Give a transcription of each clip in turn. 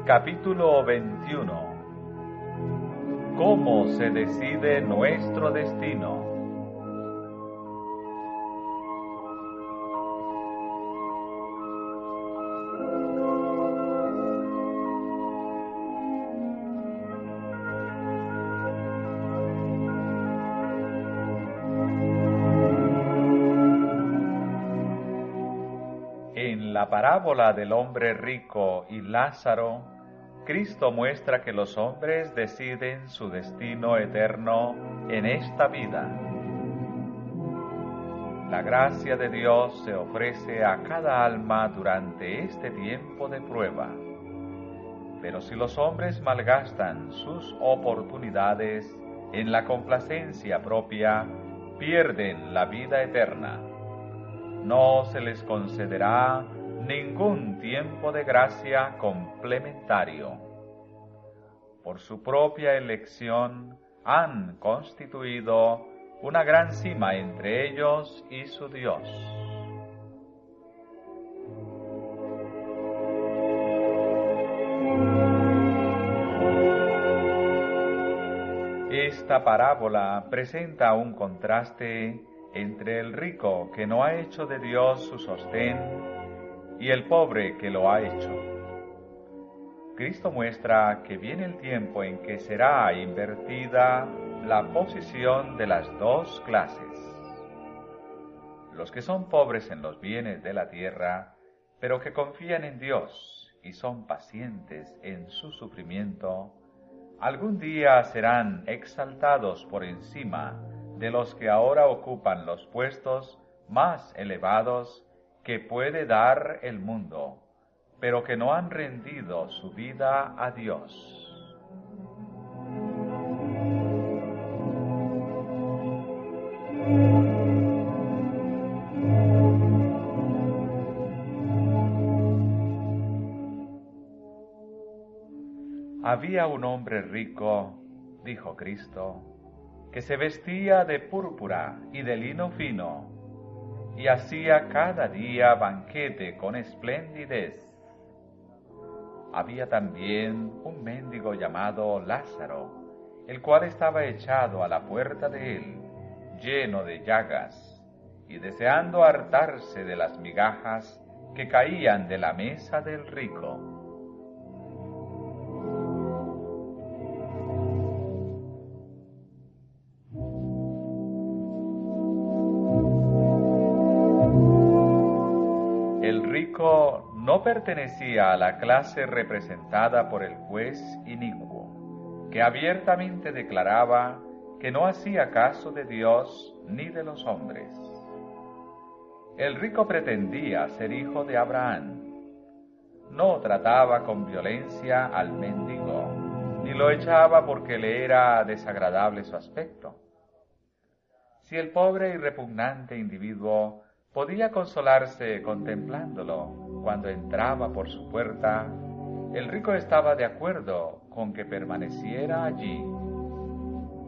Capítulo 21. ¿Cómo se decide nuestro destino? En la parábola del hombre rico y Lázaro, Cristo muestra que los hombres deciden su destino eterno en esta vida. La gracia de Dios se ofrece a cada alma durante este tiempo de prueba. Pero si los hombres malgastan sus oportunidades en la complacencia propia, pierden la vida eterna. No se les concederá ningún tiempo de gracia complementario. Por su propia elección han constituido una gran cima entre ellos y su Dios. Esta parábola presenta un contraste entre el rico que no ha hecho de Dios su sostén y el pobre que lo ha hecho. Cristo muestra que viene el tiempo en que será invertida la posición de las dos clases. Los que son pobres en los bienes de la tierra, pero que confían en Dios y son pacientes en su sufrimiento, algún día serán exaltados por encima de los que ahora ocupan los puestos más elevados que puede dar el mundo, pero que no han rendido su vida a Dios. Había un hombre rico, dijo Cristo, que se vestía de púrpura y de lino fino, y hacía cada día banquete con esplendidez. Había también un mendigo llamado Lázaro, el cual estaba echado a la puerta de él, lleno de llagas, y deseando hartarse de las migajas que caían de la mesa del rico. El rico no pertenecía a la clase representada por el juez inicuo, que abiertamente declaraba que no hacía caso de Dios ni de los hombres. El rico pretendía ser hijo de Abraham. No trataba con violencia al mendigo, ni lo echaba porque le era desagradable su aspecto. Si el pobre y repugnante individuo podía consolarse contemplándolo cuando entraba por su puerta, el rico estaba de acuerdo con que permaneciera allí,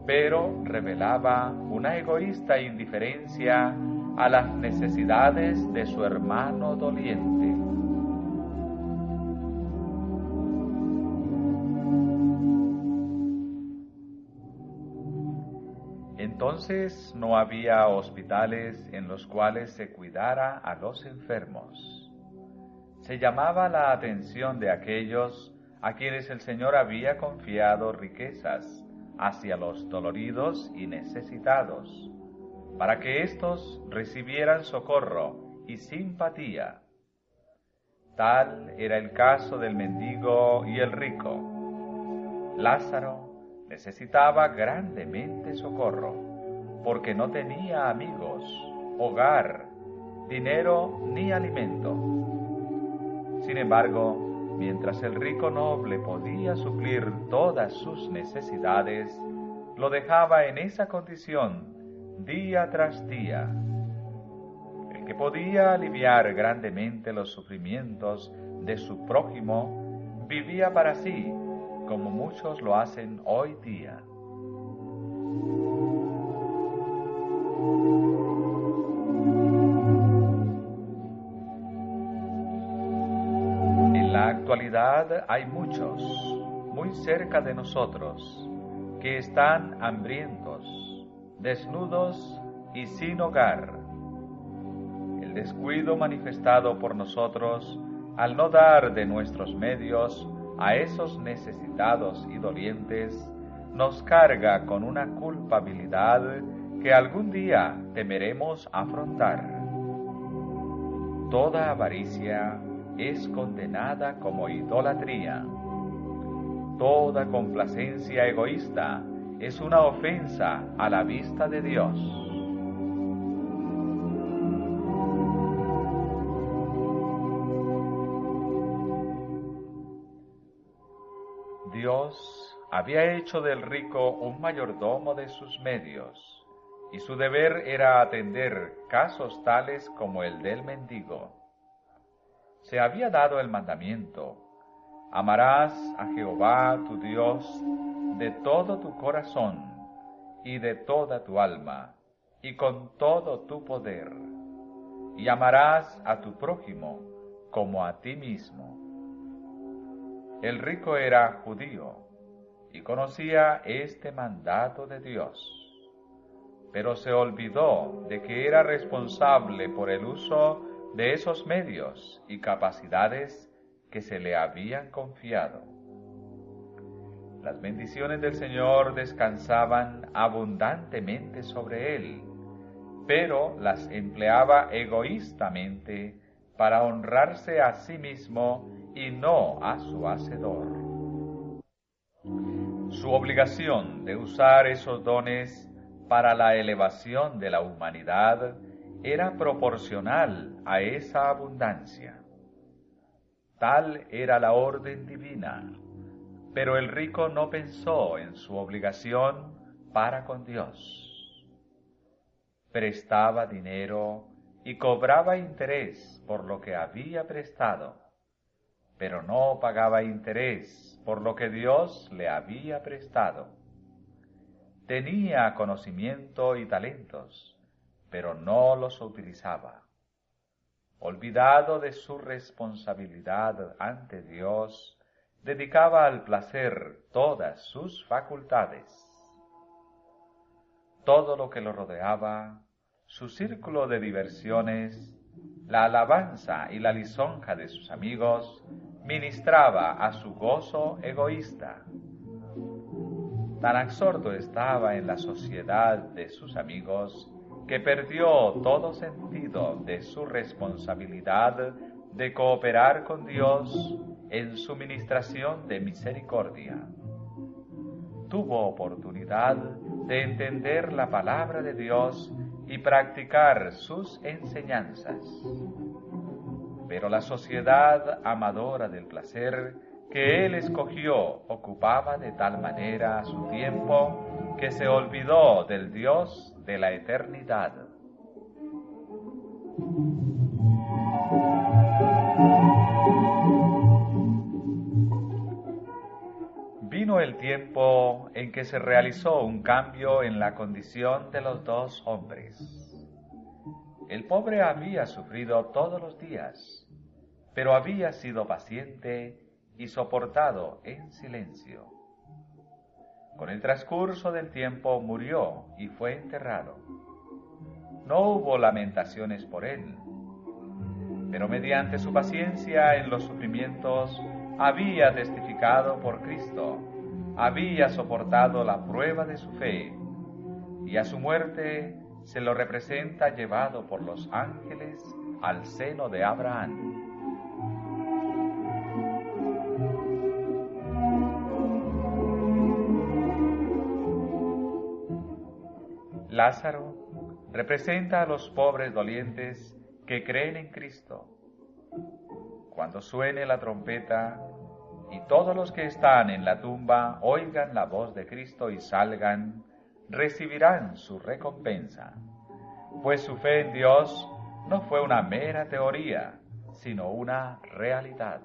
pero revelaba una egoísta indiferencia a las necesidades de su hermano doliente. Entonces no había hospitales en los cuales se cuidara a los enfermos. Se llamaba la atención de aquellos a quienes el Señor había confiado riquezas hacia los doloridos y necesitados, para que éstos recibieran socorro y simpatía. Tal era el caso del mendigo y el rico. Lázaro necesitaba grandemente socorro, porque no tenía amigos, hogar, dinero ni alimento. Sin embargo, mientras el rico noble podía suplir todas sus necesidades, lo dejaba en esa condición día tras día. El que podía aliviar grandemente los sufrimientos de su prójimo, vivía para sí, como muchos lo hacen hoy día. En la actualidad hay muchos, muy cerca de nosotros, que están hambrientos, desnudos y sin hogar. El descuido manifestado por nosotros al no dar de nuestros medios a esos necesitados y dolientes nos carga con una culpabilidad que algún día temeremos afrontar. Toda avaricia es condenada como idolatría. Toda complacencia egoísta es una ofensa a la vista de Dios. Dios había hecho del rico un mayordomo de sus medios, y su deber era atender casos tales como el del mendigo. Se había dado el mandamiento: amarás a Jehová tu Dios de todo tu corazón, y de toda tu alma, y con todo tu poder, y amarás a tu prójimo como a ti mismo. El rico era judío, y conocía este mandato de Dios, pero se olvidó de que era responsable por el uso de esos medios y capacidades que se le habían confiado. Las bendiciones del Señor descansaban abundantemente sobre él, pero las empleaba egoístamente para honrarse a sí mismo y no a su Hacedor. Su obligación de usar esos dones para la elevación de la humanidad era proporcional a esa abundancia. Tal era la orden divina, pero el rico no pensó en su obligación para con Dios. Prestaba dinero y cobraba interés por lo que había prestado, pero no pagaba interés por lo que Dios le había prestado. Tenía conocimiento y talentos, pero no los utilizaba. Olvidado de su responsabilidad ante Dios, dedicaba al placer todas sus facultades. Todo lo que lo rodeaba, su círculo de diversiones, la alabanza y la lisonja de sus amigos, ministraba a su gozo egoísta. Tan absorto estaba en la sociedad de sus amigos que perdió todo sentido de su responsabilidad de cooperar con Dios en su ministración de misericordia. Tuvo oportunidad de entender la palabra de Dios y practicar sus enseñanzas. Pero la sociedad amadora del placer que él escogió ocupaba de tal manera su tiempo que se olvidó del Dios de la eternidad. Vino el tiempo en que se realizó un cambio en la condición de los dos hombres. El pobre había sufrido todos los días, pero había sido paciente y soportado en silencio. Con el transcurso del tiempo murió y fue enterrado. No hubo lamentaciones por él, pero mediante su paciencia en los sufrimientos había testificado por Cristo, había soportado la prueba de su fe, y a su muerte se lo representa llevado por los ángeles al seno de Abraham. Lázaro representa a los pobres dolientes que creen en Cristo. Cuando suene la trompeta y todos los que están en la tumba oigan la voz de Cristo y salgan, recibirán su recompensa, pues su fe en Dios no fue una mera teoría, sino una realidad.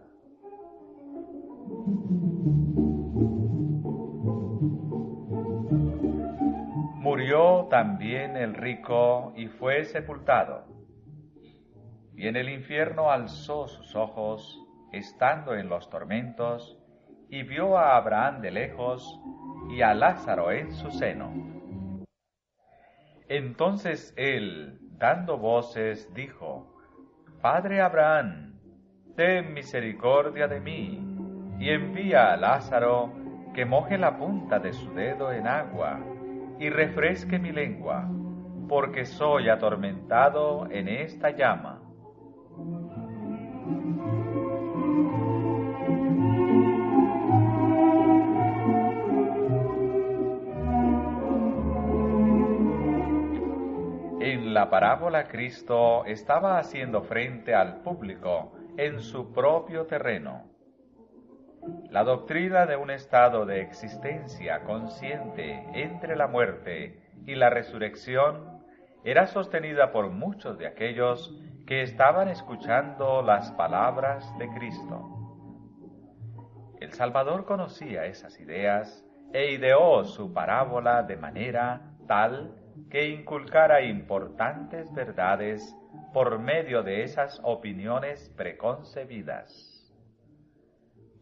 Murió también el rico y fue sepultado, y en el infierno alzó sus ojos estando en los tormentos, y vio a Abraham de lejos y a Lázaro en su seno. Entonces él, dando voces, dijo: Padre Abraham, ten misericordia de mí, y envía a Lázaro que moje la punta de su dedo en agua y refresque mi lengua, porque soy atormentado en esta llama. En la parábola Cristo estaba haciendo frente al público en su propio terreno. La doctrina de un estado de existencia consciente entre la muerte y la resurrección era sostenida por muchos de aquellos que estaban escuchando las palabras de Cristo. El Salvador conocía esas ideas e ideó su parábola de manera tal que inculcara importantes verdades por medio de esas opiniones preconcebidas.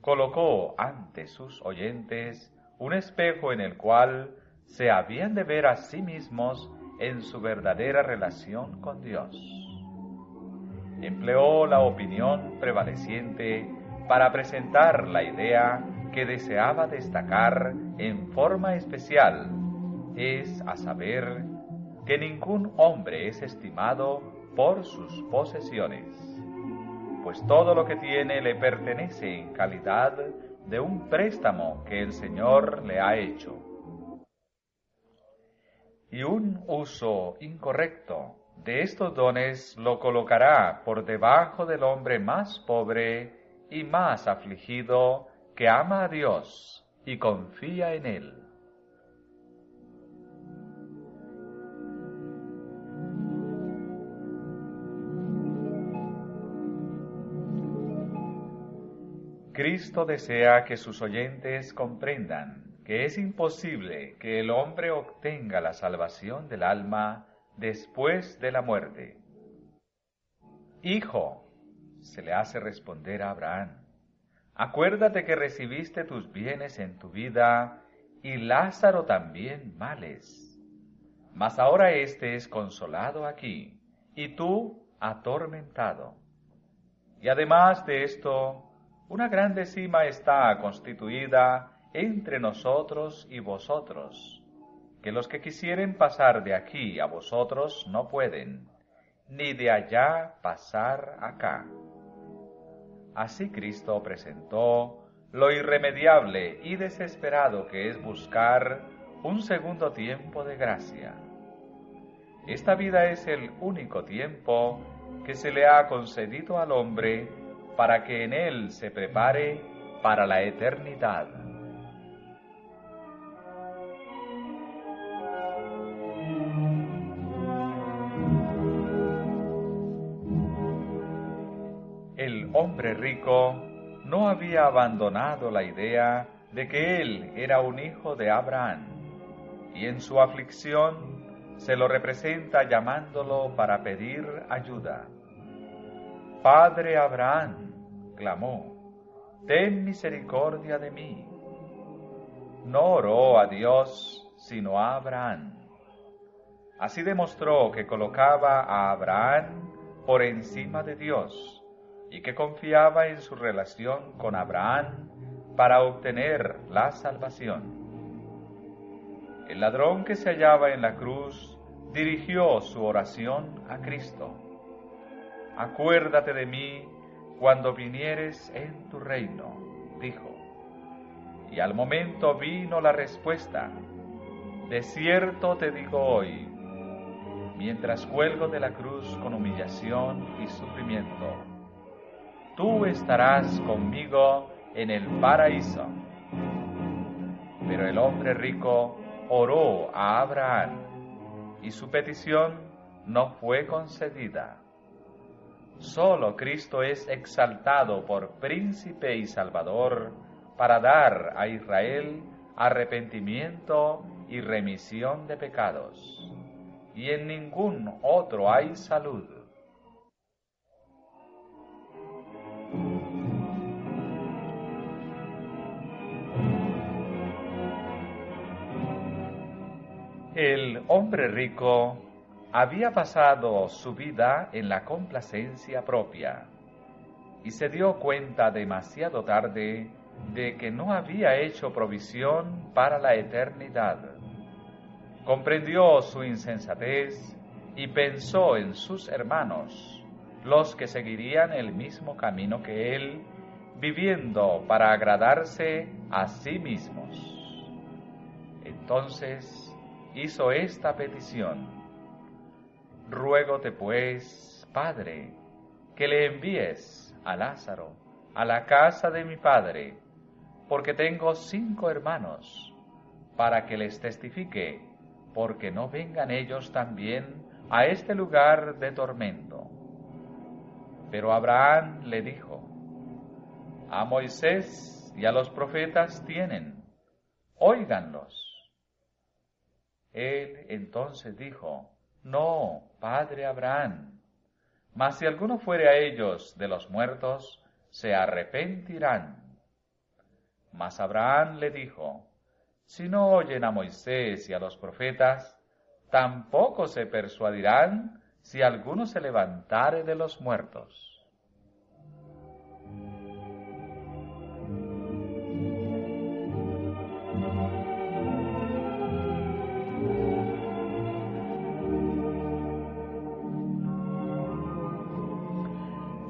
Colocó ante sus oyentes un espejo en el cual se habían de ver a sí mismos en su verdadera relación con Dios. Empleó la opinión prevaleciente para presentar la idea que deseaba destacar en forma especial, es a saber, que ningún hombre es estimado por sus posesiones, pues todo lo que tiene le pertenece en calidad de un préstamo que el Señor le ha hecho. Y un uso incorrecto de estos dones lo colocará por debajo del hombre más pobre y más afligido que ama a Dios y confía en Él. Cristo desea que sus oyentes comprendan que es imposible que el hombre obtenga la salvación del alma después de la muerte. Hijo, se le hace responder a Abraham, acuérdate que recibiste tus bienes en tu vida y Lázaro también males. Mas ahora éste es consolado aquí y tú atormentado. Y además de esto, una grande cima está constituida entre nosotros y vosotros, que los que quisieren pasar de aquí a vosotros no pueden, ni de allá pasar acá. Así Cristo presentó lo irremediable y desesperado que es buscar un segundo tiempo de gracia. Esta vida es el único tiempo que se le ha concedido al hombre para que en él se prepare para la eternidad. El hombre rico no había abandonado la idea de que él era un hijo de Abraham, y en su aflicción se lo representa llamándolo para pedir ayuda. Padre Abraham, clamó, ten misericordia de mí. No oró a Dios, sino a Abraham. Así demostró que colocaba a Abraham por encima de Dios y que confiaba en su relación con Abraham para obtener la salvación. El ladrón que se hallaba en la cruz dirigió su oración a Cristo. Acuérdate de mí cuando vinieres en tu reino, dijo. Y al momento vino la respuesta: de cierto te digo hoy, mientras cuelgo de la cruz con humillación y sufrimiento, tú estarás conmigo en el paraíso. Pero el hombre rico oró a Abraham, y su petición no fue concedida. Solo Cristo es exaltado por príncipe y salvador para dar a Israel arrepentimiento y remisión de pecados, y en ningún otro hay salud. El hombre rico había pasado su vida en la complacencia propia y se dio cuenta demasiado tarde de que no había hecho provisión para la eternidad. Comprendió su insensatez y pensó en sus hermanos, los que seguirían el mismo camino que él, viviendo para agradarse a sí mismos. Entonces hizo esta petición: ruégote pues, Padre, que le envíes a Lázaro a la casa de mi padre, porque tengo 5 hermanos, para que les testifique, porque no vengan ellos también a este lugar de tormento. Pero Abraham le dijo: a Moisés y a los profetas tienen, óiganlos. Él entonces dijo: no, padre Abraham, mas si alguno fuere a ellos de los muertos, se arrepentirán. Mas Abraham le dijo: si no oyen a Moisés y a los profetas, tampoco se persuadirán si alguno se levantare de los muertos.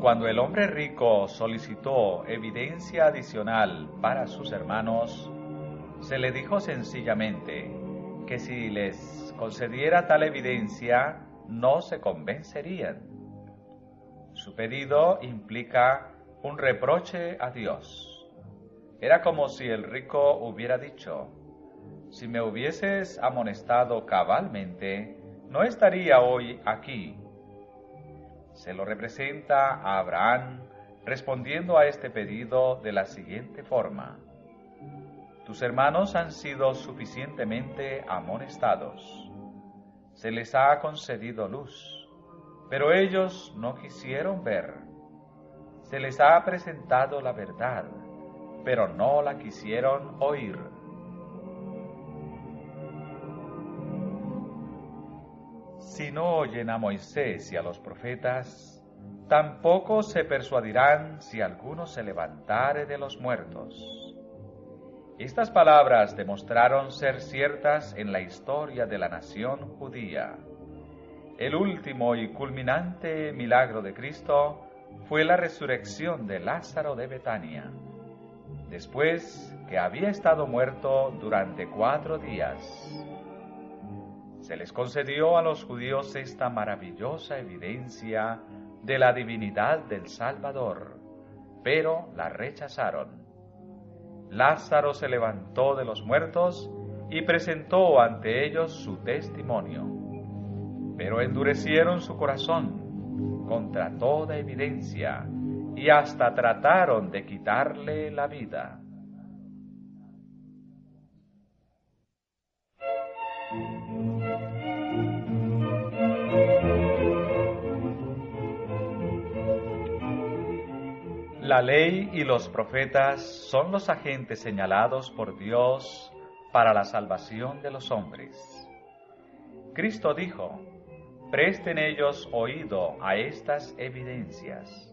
Cuando el hombre rico solicitó evidencia adicional para sus hermanos, se le dijo sencillamente que si les concediera tal evidencia, no se convencerían. Su pedido implica un reproche a Dios. Era como si el rico hubiera dicho: si me hubieses amonestado cabalmente, no estaría hoy aquí. Se lo representa a Abraham respondiendo a este pedido de la siguiente forma: tus hermanos han sido suficientemente amonestados. Se les ha concedido luz, pero ellos no quisieron ver. Se les ha presentado la verdad, pero no la quisieron oír. Si no oyen a Moisés y a los profetas, tampoco se persuadirán si alguno se levantare de los muertos. Estas palabras demostraron ser ciertas en la historia de la nación judía. El último y culminante milagro de Cristo fue la resurrección de Lázaro de Betania, después que había estado muerto durante 4 días. Se les concedió a los judíos esta maravillosa evidencia de la divinidad del Salvador, pero la rechazaron. Lázaro se levantó de los muertos y presentó ante ellos su testimonio, pero endurecieron su corazón contra toda evidencia y hasta trataron de quitarle la vida. La ley y los profetas son los agentes señalados por Dios para la salvación de los hombres. Cristo dijo: presten ellos oído a estas evidencias.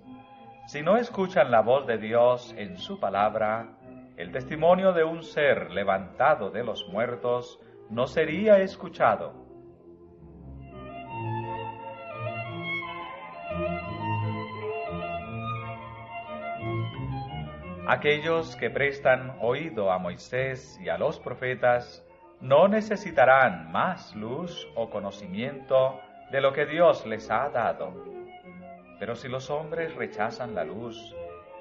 Si no escuchan la voz de Dios en su palabra, el testimonio de un ser levantado de los muertos no sería escuchado. Aquellos que prestan oído a Moisés y a los profetas no necesitarán más luz o conocimiento de lo que Dios les ha dado. Pero si los hombres rechazan la luz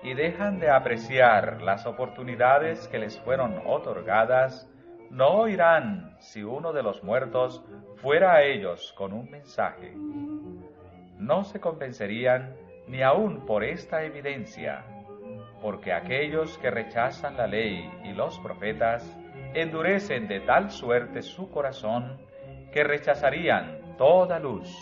y dejan de apreciar las oportunidades que les fueron otorgadas, no oirán si uno de los muertos fuera a ellos con un mensaje. No se convencerían ni aun por esta evidencia, porque aquellos que rechazan la ley y los profetas endurecen de tal suerte su corazón que rechazarían toda luz.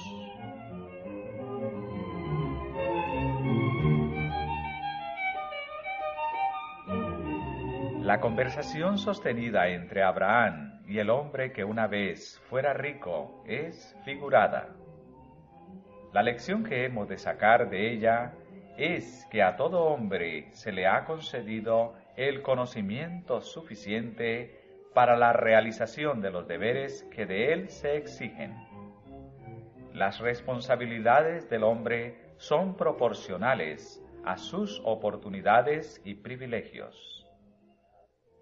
La conversación sostenida entre Abraham y el hombre que una vez fuera rico es figurada. La lección que hemos de sacar de ella es que a todo hombre se le ha concedido el conocimiento suficiente para la realización de los deberes que de él se exigen. Las responsabilidades del hombre son proporcionales a sus oportunidades y privilegios.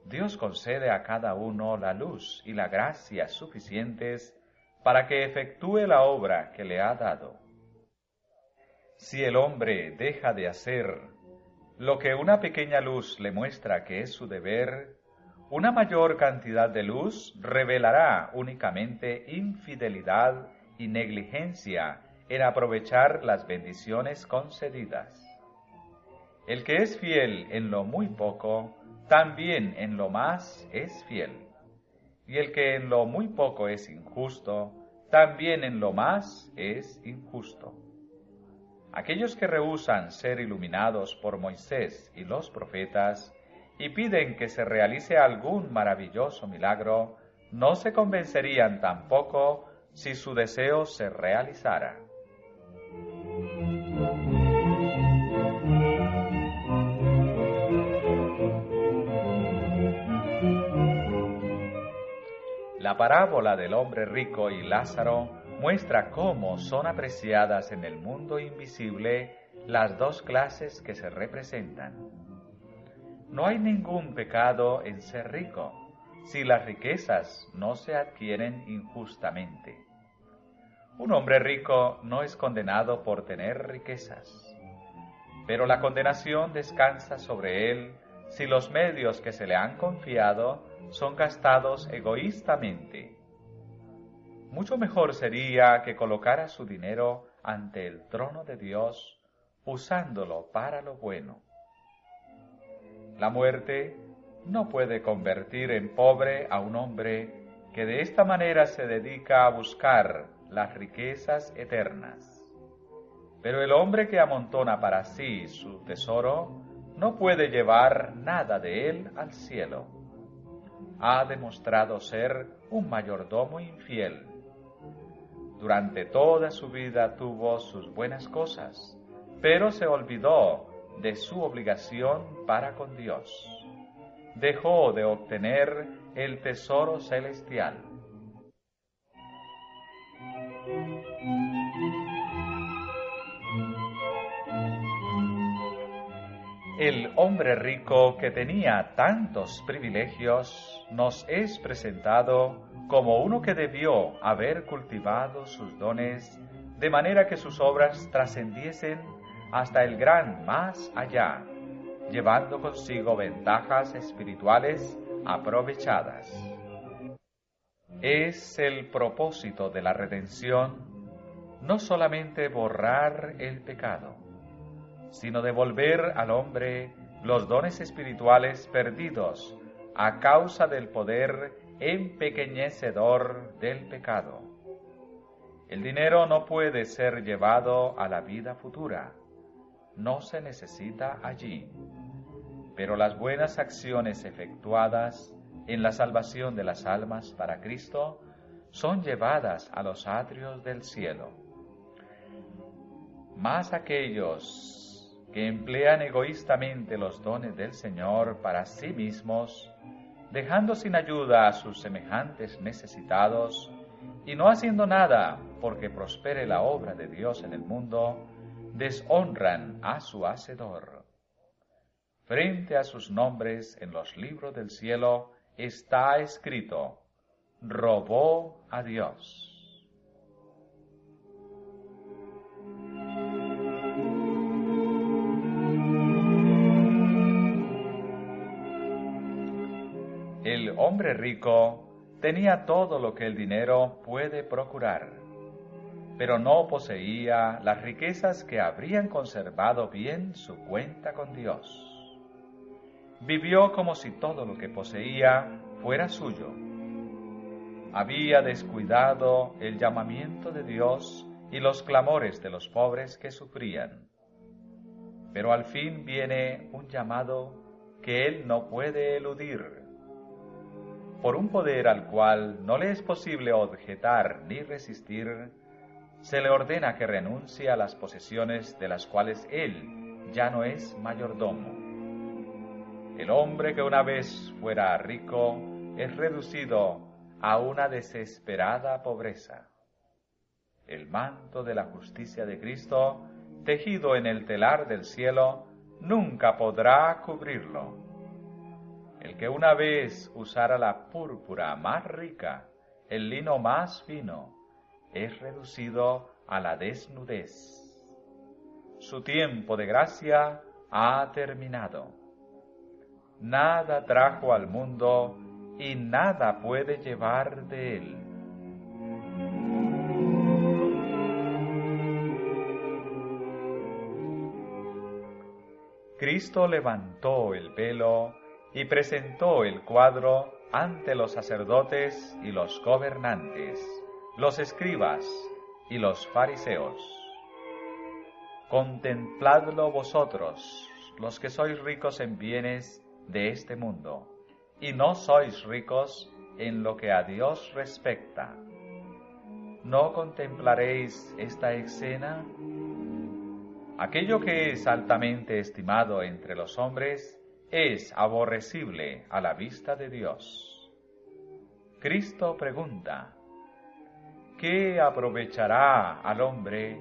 Dios concede a cada uno la luz y la gracia suficientes para que efectúe la obra que le ha dado. Si el hombre deja de hacer lo que una pequeña luz le muestra que es su deber, una mayor cantidad de luz revelará únicamente infidelidad y negligencia en aprovechar las bendiciones concedidas. El que es fiel en lo muy poco, también en lo más es fiel. Y el que en lo muy poco es injusto, también en lo más es injusto. Aquellos que rehúsan ser iluminados por Moisés y los profetas y piden que se realice algún maravilloso milagro, no se convencerían tampoco si su deseo se realizara. La parábola del hombre rico y Lázaro muestra cómo son apreciadas en el mundo invisible las dos clases que se representan. No hay ningún pecado en ser rico, si las riquezas no se adquieren injustamente. Un hombre rico no es condenado por tener riquezas, pero la condenación descansa sobre él si los medios que se le han confiado son gastados egoístamente. Mucho mejor sería que colocara su dinero ante el trono de Dios, usándolo para lo bueno. La muerte no puede convertir en pobre a un hombre que de esta manera se dedica a buscar las riquezas eternas. Pero el hombre que amontona para sí su tesoro no puede llevar nada de él al cielo. Ha demostrado ser un mayordomo infiel. Durante toda su vida tuvo sus buenas cosas, pero se olvidó de su obligación para con Dios. Dejó de obtener el tesoro celestial. El hombre rico que tenía tantos privilegios nos es presentado como uno que debió haber cultivado sus dones de manera que sus obras trascendiesen hasta el gran más allá, llevando consigo ventajas espirituales aprovechadas. Es el propósito de la redención no solamente borrar el pecado, sino devolver al hombre los dones espirituales perdidos a causa del poder empequeñecedor del pecado. El dinero no puede ser llevado a la vida futura, no se necesita allí, pero las buenas acciones efectuadas en la salvación de las almas para Cristo son llevadas a los atrios del cielo. Mas aquellos que emplean egoístamente los dones del Señor para sí mismos, dejando sin ayuda a sus semejantes necesitados y no haciendo nada porque prospere la obra de Dios en el mundo, deshonran a su Hacedor. Frente a sus nombres en los libros del cielo está escrito: robó a Dios. El hombre rico tenía todo lo que el dinero puede procurar, pero no poseía las riquezas que habrían conservado bien su cuenta con Dios. Vivió como si todo lo que poseía fuera suyo. Había descuidado el llamamiento de Dios y los clamores de los pobres que sufrían. Pero al fin viene un llamado que él no puede eludir. por un poder al cual no le es posible objetar ni resistir, se le ordena que renuncie a las posesiones de las cuales él ya no es mayordomo. El hombre que una vez fuera rico es reducido a una desesperada pobreza. El manto de la justicia de Cristo, tejido en el telar del cielo, nunca podrá cubrirlo. El que una vez usara la púrpura más rica, el lino más fino, es reducido a la desnudez. Su tiempo de gracia ha terminado. Nada trajo al mundo y nada puede llevar de él. Cristo levantó el velo y presentó el cuadro ante los sacerdotes y los gobernantes, los escribas y los fariseos. Contempladlo vosotros, los que sois ricos en bienes de este mundo, y no sois ricos en lo que a Dios respecta. ¿No contemplaréis esta escena? Aquello que es altamente estimado entre los hombres es aborrecible a la vista de Dios. Cristo pregunta: ¿qué aprovechará al hombre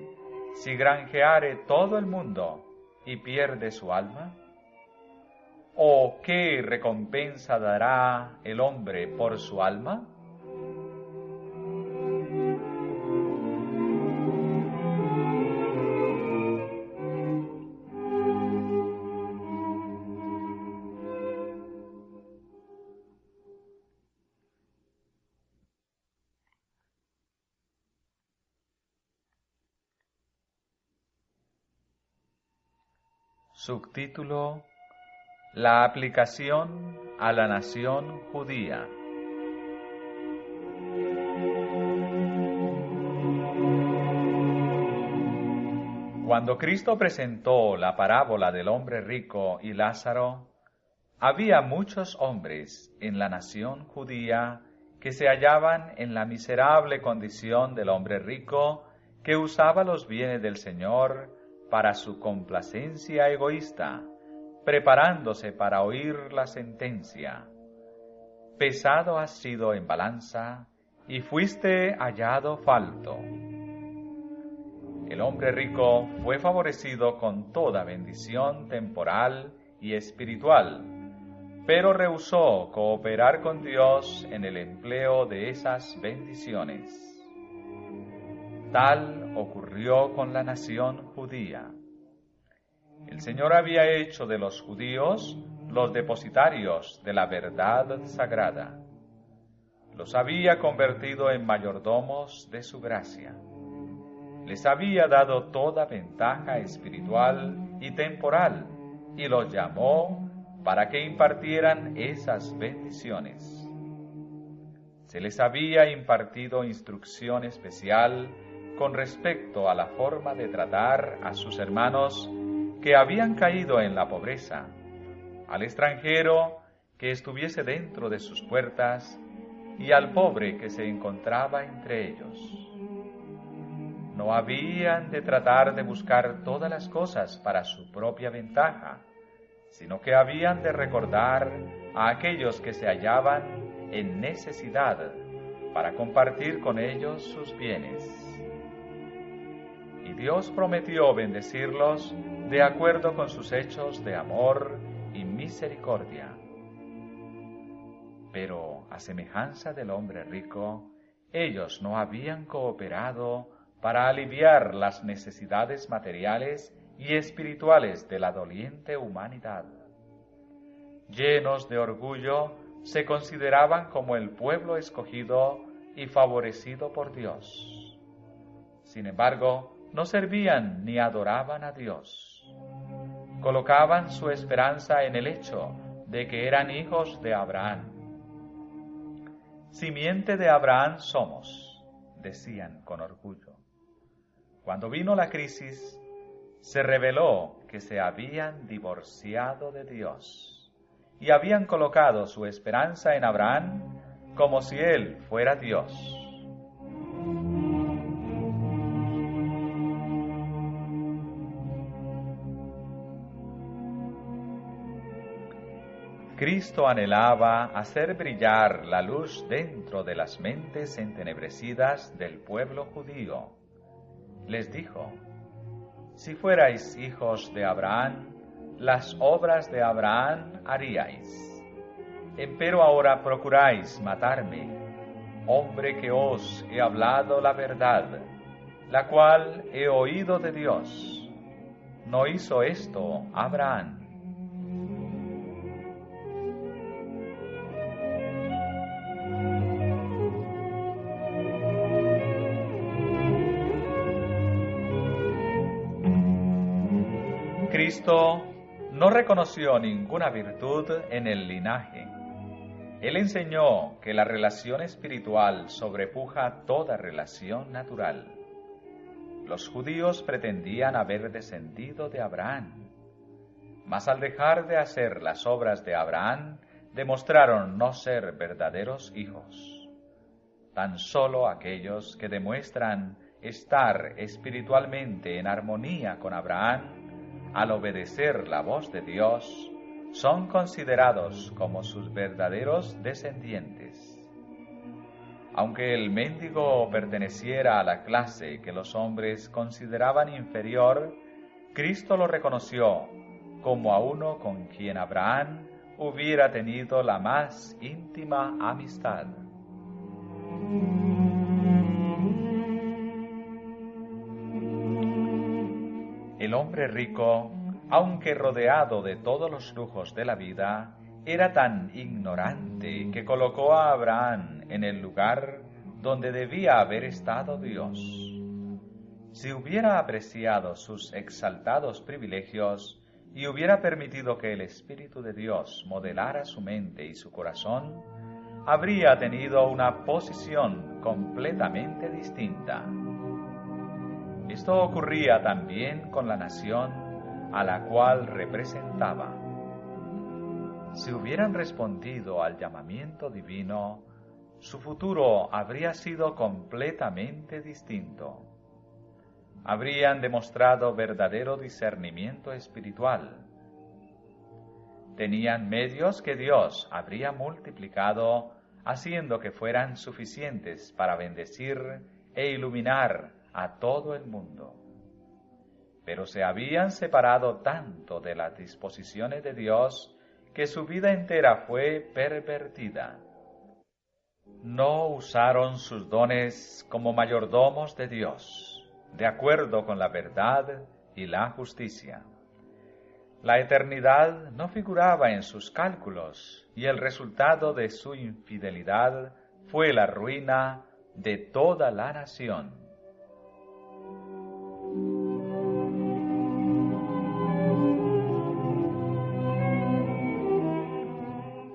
si granjeare todo el mundo y pierde su alma? ¿O qué recompensa dará el hombre por su alma? Subtítulo: La aplicación a la nación judía. Cuando Cristo presentó la parábola del hombre rico y Lázaro, había muchos hombres en la nación judía que se hallaban en la miserable condición del hombre rico que usaba los bienes del Señor para su complacencia egoísta, preparándose para oír la sentencia. Pesado has sido en balanza y fuiste hallado falto. El hombre rico fue favorecido con toda bendición temporal y espiritual, pero rehusó cooperar con Dios en el empleo de esas bendiciones. Tal ocurrió con la nación judía. El Señor había hecho de los judíos los depositarios de la verdad sagrada. Los había convertido en mayordomos de su gracia. Les había dado toda ventaja espiritual y temporal y los llamó para que impartieran esas bendiciones. Se les había impartido instrucción especial con respecto a la forma de tratar a sus hermanos que habían caído en la pobreza, al extranjero que estuviese dentro de sus puertas y al pobre que se encontraba entre ellos. No habían de tratar de buscar todas las cosas para su propia ventaja, sino que habían de recordar a aquellos que se hallaban en necesidad para compartir con ellos sus bienes. Y Dios prometió bendecirlos de acuerdo con sus hechos de amor y misericordia. Pero, a semejanza del hombre rico, ellos no habían cooperado para aliviar las necesidades materiales y espirituales de la doliente humanidad. Llenos de orgullo, se consideraban como el pueblo escogido y favorecido por Dios. Sin embargo, no servían ni adoraban a Dios. Colocaban su esperanza en el hecho de que eran hijos de Abraham. Simiente de Abraham somos, decían con orgullo. Cuando vino la crisis, se reveló que se habían divorciado de Dios y habían colocado su esperanza en Abraham como si él fuera Dios. Cristo anhelaba hacer brillar la luz dentro de las mentes entenebrecidas del pueblo judío. Les dijo: si fuerais hijos de Abraham, las obras de Abraham haríais. Empero ahora procuráis matarme, hombre que os he hablado la verdad, la cual he oído de Dios. ¿No hizo esto Abraham? Cristo no reconoció ninguna virtud en el linaje. Él enseñó que la relación espiritual sobrepuja toda relación natural. Los judíos pretendían haber descendido de Abraham, mas al dejar de hacer las obras de Abraham, demostraron no ser verdaderos hijos. Tan solo aquellos que demuestran estar espiritualmente en armonía con Abraham, al obedecer la voz de Dios, son considerados como sus verdaderos descendientes. Aunque el mendigo perteneciera a la clase que los hombres consideraban inferior, Cristo lo reconoció como a uno con quien Abraham hubiera tenido la más íntima amistad. El hombre rico, aunque rodeado de todos los lujos de la vida, era tan ignorante que colocó a Abraham en el lugar donde debía haber estado Dios. Si hubiera apreciado sus exaltados privilegios y hubiera permitido que el Espíritu de Dios modelara su mente y su corazón, habría tenido una posición completamente distinta. Esto ocurría también con la nación a la cual representaba. Si hubieran respondido al llamamiento divino, su futuro habría sido completamente distinto. Habrían demostrado verdadero discernimiento espiritual. Tenían medios que Dios habría multiplicado, haciendo que fueran suficientes para bendecir e iluminar a todo el mundo. Pero se habían separado tanto de las disposiciones de Dios que su vida entera fue pervertida. No usaron sus dones como mayordomos de Dios, de acuerdo con la verdad y la justicia. La eternidad no figuraba en sus cálculos y el resultado de su infidelidad fue la ruina de toda la nación.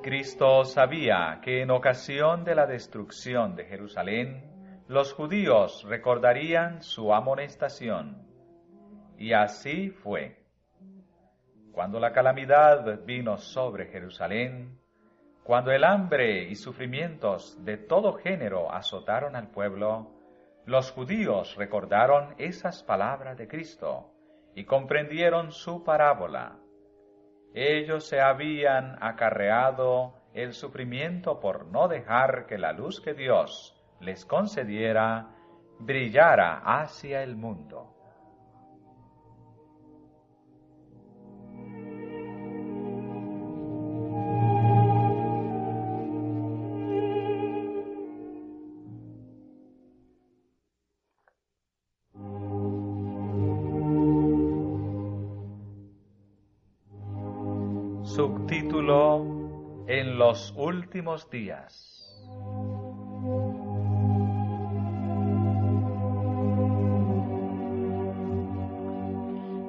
Cristo sabía que en ocasión de la destrucción de Jerusalén, los judíos recordarían su amonestación. Y así fue. Cuando la calamidad vino sobre Jerusalén, cuando el hambre y sufrimientos de todo género azotaron al pueblo, los judíos recordaron esas palabras de Cristo y comprendieron su parábola. Ellos se habían acarreado el sufrimiento por no dejar que la luz que Dios les concediera brillara hacia el mundo. Subtítulo: En los últimos días.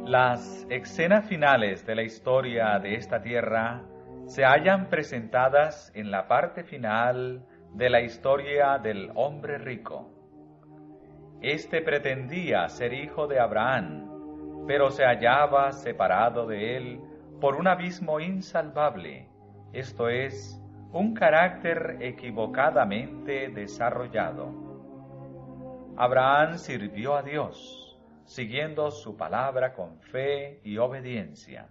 Las escenas finales de la historia de esta tierra se hallan presentadas en la parte final de la historia del hombre rico. Este pretendía ser hijo de Abraham, pero se hallaba separado de él por un abismo insalvable, esto es, un carácter equivocadamente desarrollado. Abraham sirvió a Dios, siguiendo su palabra con fe y obediencia.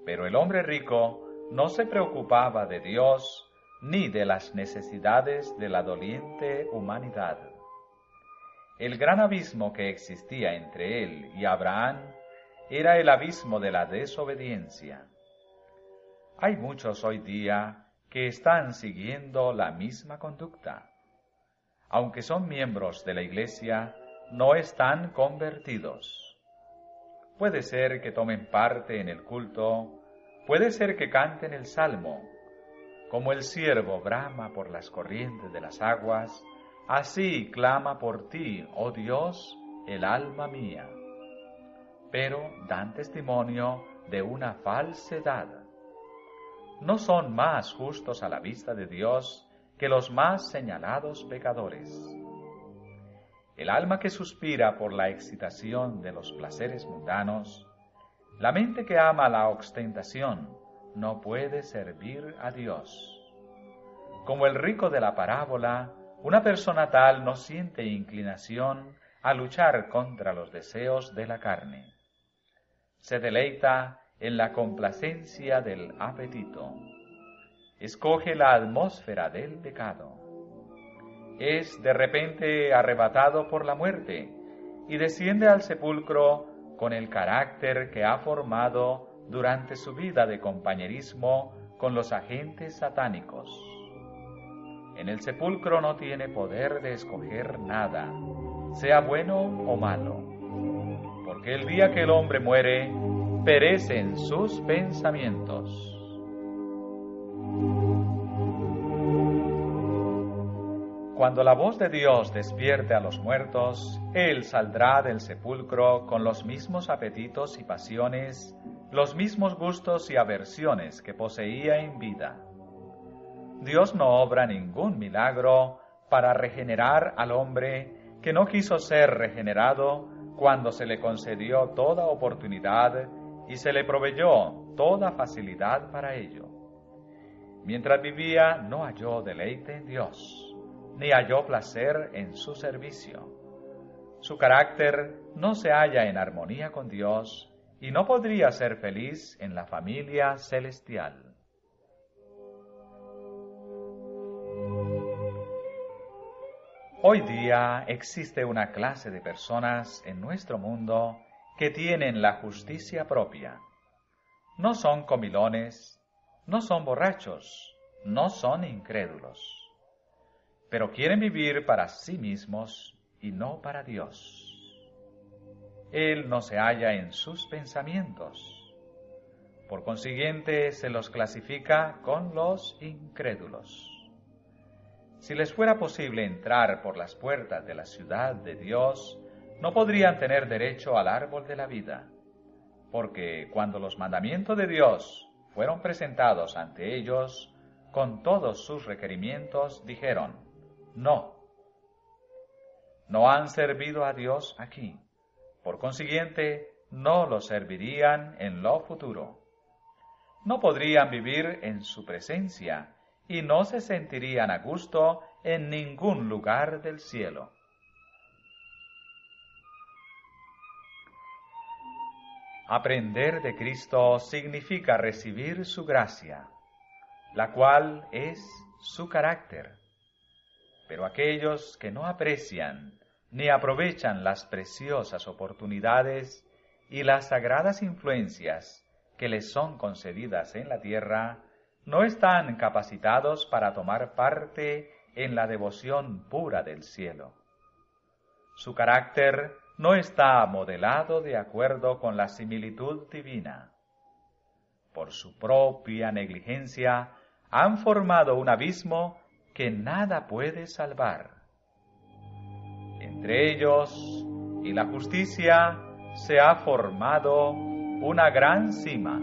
Pero el hombre rico no se preocupaba de Dios ni de las necesidades de la doliente humanidad. El gran abismo que existía entre él y Abraham era el abismo de la desobediencia. Hay muchos hoy día que están siguiendo la misma conducta. Aunque son miembros de la Iglesia, no están convertidos. Puede ser que tomen parte en el culto, puede ser que canten el salmo. Como el ciervo brama por las corrientes de las aguas, así clama por ti, oh Dios, el alma mía. Pero dan testimonio de una falsedad. No son más justos a la vista de Dios que los más señalados pecadores. El alma que suspira por la excitación de los placeres mundanos, la mente que ama la ostentación, no puede servir a Dios. Como el rico de la parábola, una persona tal no siente inclinación a luchar contra los deseos de la carne. Se deleita en la complacencia del apetito. Escoge la atmósfera del pecado. Es de repente arrebatado por la muerte y desciende al sepulcro con el carácter que ha formado durante su vida de compañerismo con los agentes satánicos. En el sepulcro no tiene poder de escoger nada, sea bueno o malo, porque el día que el hombre muere, perecen sus pensamientos. Cuando la voz de Dios despierte a los muertos, Él saldrá del sepulcro con los mismos apetitos y pasiones, los mismos gustos y aversiones que poseía en vida. Dios no obra ningún milagro para regenerar al hombre que no quiso ser regenerado cuando se le concedió toda oportunidad y se le proveyó toda facilidad para ello. Mientras vivía, no halló deleite en Dios, ni halló placer en su servicio. Su carácter no se halla en armonía con Dios y no podría ser feliz en la familia celestial. Hoy día existe una clase de personas en nuestro mundo que tienen la justicia propia. No son comilones, no son borrachos, no son incrédulos, pero quieren vivir para sí mismos y no para Dios. Él no se halla en sus pensamientos. Por consiguiente, se los clasifica con los incrédulos. Si les fuera posible entrar por las puertas de la ciudad de Dios, no podrían tener derecho al árbol de la vida, porque cuando los mandamientos de Dios fueron presentados ante ellos, con todos sus requerimientos, dijeron: no han servido a Dios aquí. Por consiguiente, no lo servirían en lo futuro. No podrían vivir en su presencia y no se sentirían a gusto en ningún lugar del cielo. Aprender de Cristo significa recibir su gracia, la cual es su carácter. Pero aquellos que no aprecian ni aprovechan las preciosas oportunidades y las sagradas influencias que les son concedidas en la tierra, no están capacitados para tomar parte en la devoción pura del cielo. Su carácter no está modelado de acuerdo con la similitud divina. Por su propia negligencia han formado un abismo que nada puede salvar. Entre ellos y la justicia se ha formado una gran cima.